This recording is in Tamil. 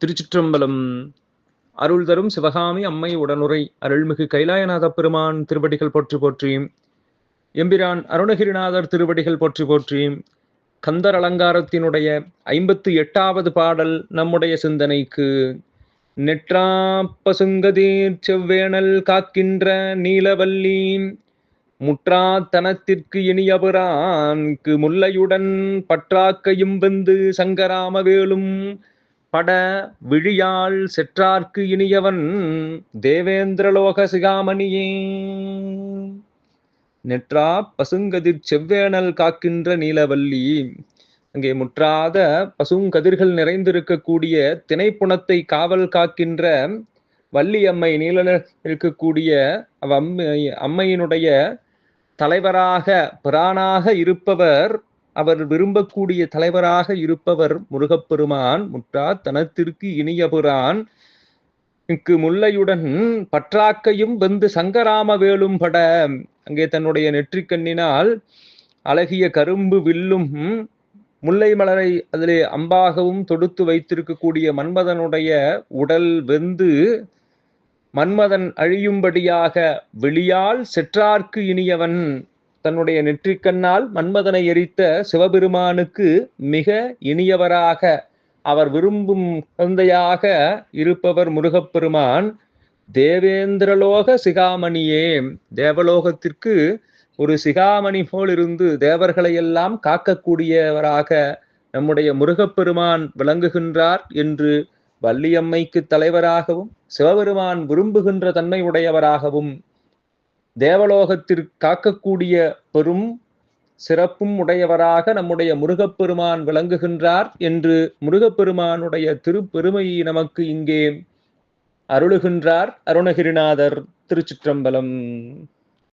திருச்சிற்றம்பலம். அருள் தரும் சிவகாமி அம்மை உடனுரை அருள்மிகு கைலாயநாத பெருமான் திருவடிகள் போற்றி போற்றி. எம்பிரான் அருணகிரிநாதர் திருவடிகள் போற்றி போற்றி. கந்தர் அலங்காரத்தினுடைய 58வது பாடல் நம்முடைய சிந்தனைக்கு. நெற்றா பசுங்கதீர் செவ்வேணல் காக்கின்ற நீலவல்லி முற்றா தனத்திற்கு இனியபிரான்க்கு முல்லையுடன் பற்றாக்கையும் வந்து சங்கராமவேலும் பட விழியாள் செற்றார்க்கு இனியவன் தேவேந்திரலோக சிகாமணியே. நெற்றா பசுங்கதிர் செவ்வேணல் காக்கின்ற நீலவல்லி. அங்கே முற்றாத பசுங்கதிர்கள் நிறைந்திருக்கக்கூடிய திணைப்புணத்தை காவல் காக்கின்ற வள்ளி அம்மை, நீல இருக்கக்கூடிய அம்மையினுடைய தலைவராக பிரானாக இருப்பவர், அவர் விரும்பக்கூடிய தலைவராக இருப்பவர் முருகப்பெருமான். முற்றா தனத்திற்கு இனியபுரான் முல்லையுடன் பற்றாக்கையும் வந்து சங்கராம வேலும் பட. அங்கே தன்னுடைய நெற்றிக்கண்ணினால் அழகிய கரும்பு வில்லும் முல்லை மலரை அதிலே அம்பாகவும் தொடுத்து வைத்திருக்கக்கூடிய மன்மதனுடைய உடல் வெந்து மன்மதன் அழியும்படியாக வெளியால் செற்றார்க்கு இனியவன், தன்னுடைய நெற்றிக்கண்ணால் மன்மதனை எரித்த சிவபெருமானுக்கு மிக இனியவராக அவர் விரும்பும் குழந்தையாக இருப்பவர் முருகப்பெருமான். தேவேந்திரலோக சிகாமணியே, தேவலோகத்திற்கு ஒரு சிகாமணி போல் இருந்து தேவர்களை எல்லாம் காக்கக்கூடியவராக நம்முடைய முருகப்பெருமான் விளங்குகின்றார் என்று வள்ளியம்மைக்கு தலைவராகவும் சிவபெருமான் விரும்புகின்ற தன்மை உடையவராகவும் தேவலோகத்திற்கு காக்கக்கூடிய பெரும் சிறப்பும் உடையவராக நம்முடைய முருகப்பெருமான் விளங்குகின்றார் என்று முருகப்பெருமானுடைய திருப்பெருமையை நமக்கு இங்கே அருளுகின்றார் அருணகிரிநாதர். திருச்சிற்றம்பலம்.